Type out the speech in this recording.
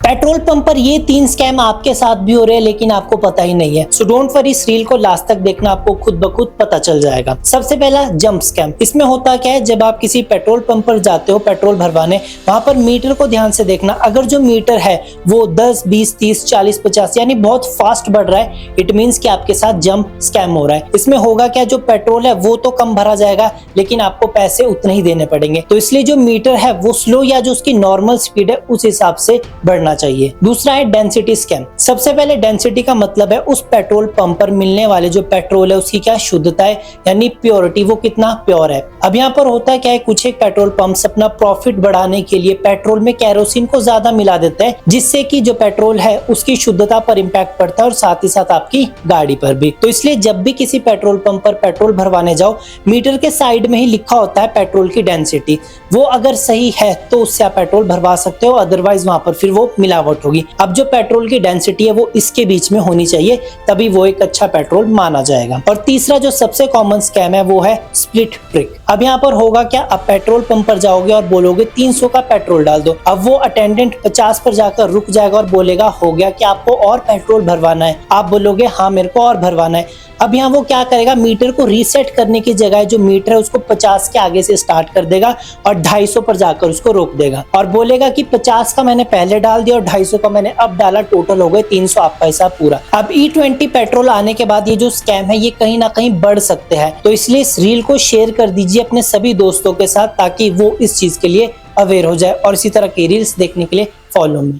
Petrol pump पर ये 3 scam आपके साथ भी हो रहे हैं लेकिन आपको पता ही नहीं है। सो डोंट वरी, इस रील को लास्ट तक देखना, आपको खुद ब खुद पता चल जाएगा। सबसे पहला जंप स्कैम। इसमें होता क्या है, जब आप किसी पेट्रोल पंप पर जाते हो पेट्रोल भरवाने, वहां पर मीटर को ध्यान से देखना। अगर जो मीटर है वो 10, 20, 30, 40, 50 यानी बहुत फास्ट बढ़ रहा है, इट मीन्स कि आपके साथ जंप स्कैम हो रहा है। इसमें होगा क्या, जो पेट्रोल है वो तो कम भरा जाएगा लेकिन आपको पैसे उतने ही देने पड़ेंगे। तो इसलिए जो मीटर है वो स्लो या जो उसकी नॉर्मल स्पीड है उस हिसाब से बढ़ना चाहिए। दूसरा है डेंसिटी स्कैम। सबसे पहले डेंसिटी का मतलब है उस पेट्रोल पंप पर मिलने वाले जो पेट्रोल है उसकी क्या शुद्धता है, यानी प्योरिटी, वो कितना प्योर है। अब यहाँ पर होता है क्या है, कुछ एक पेट्रोल पंप्स अपना प्रॉफिट बढ़ाने के लिए पेट्रोल में केरोसिन को ज्यादा मिला देते हैं, जिससे कि जो पेट्रोल है उसकी शुद्धता पर इंपैक्ट पड़ता है और साथ ही साथ आपकी गाड़ी पर भी। तो इसलिए जब भी किसी पेट्रोल पंप पर पेट्रोल भरवाने जाओ, मीटर के साइड में ही लिखा होता है पेट्रोल की डेंसिटी। वो अगर सही है तो उससे आप पेट्रोल भरवा सकते हो, अदरवाइज वहां पर फिर वो मिलावट होगी। अब जो पेट्रोल की डेंसिटी है वो इसके बीच में होनी चाहिए, तभी वो एक अच्छा पेट्रोल माना जाएगा। और तीसरा जो सबसे कॉमन स्कैम है वो है स्प्लिट ट्रिक। अब यहाँ पर होगा क्या, आप पेट्रोल पंप पर जाओगे और बोलोगे 300 का पेट्रोल डाल दो। अब वो अटेंडेंट 50 पर जाकर रुक जाएगा और बोलेगा हो गया, कि आपको और पेट्रोल भरवाना है? आप बोलोगे हाँ मेरे को और भरवाना है। अब यहाँ वो क्या करेगा, मीटर को रीसेट करने की जगह जो मीटर है उसको 50 के आगे से स्टार्ट कर देगा और 250 पर जाकर उसको रोक देगा और बोलेगा कि 50 का मैंने पहले डाल दिया और 250 का मैंने अब डाला, टोटल हो गए 300, आपका हिसाब पूरा। अब E20 पेट्रोल आने के बाद ये जो स्कैम है ये कहीं ना कहीं बढ़ सकते हैं, तो इसलिए इस रील को शेयर कर दीजिए अपने सभी दोस्तों के साथ, ताकि वो इस चीज के लिए अवेयर हो जाए और इसी तरह की रील्स देखने के लिए फॉलो मी।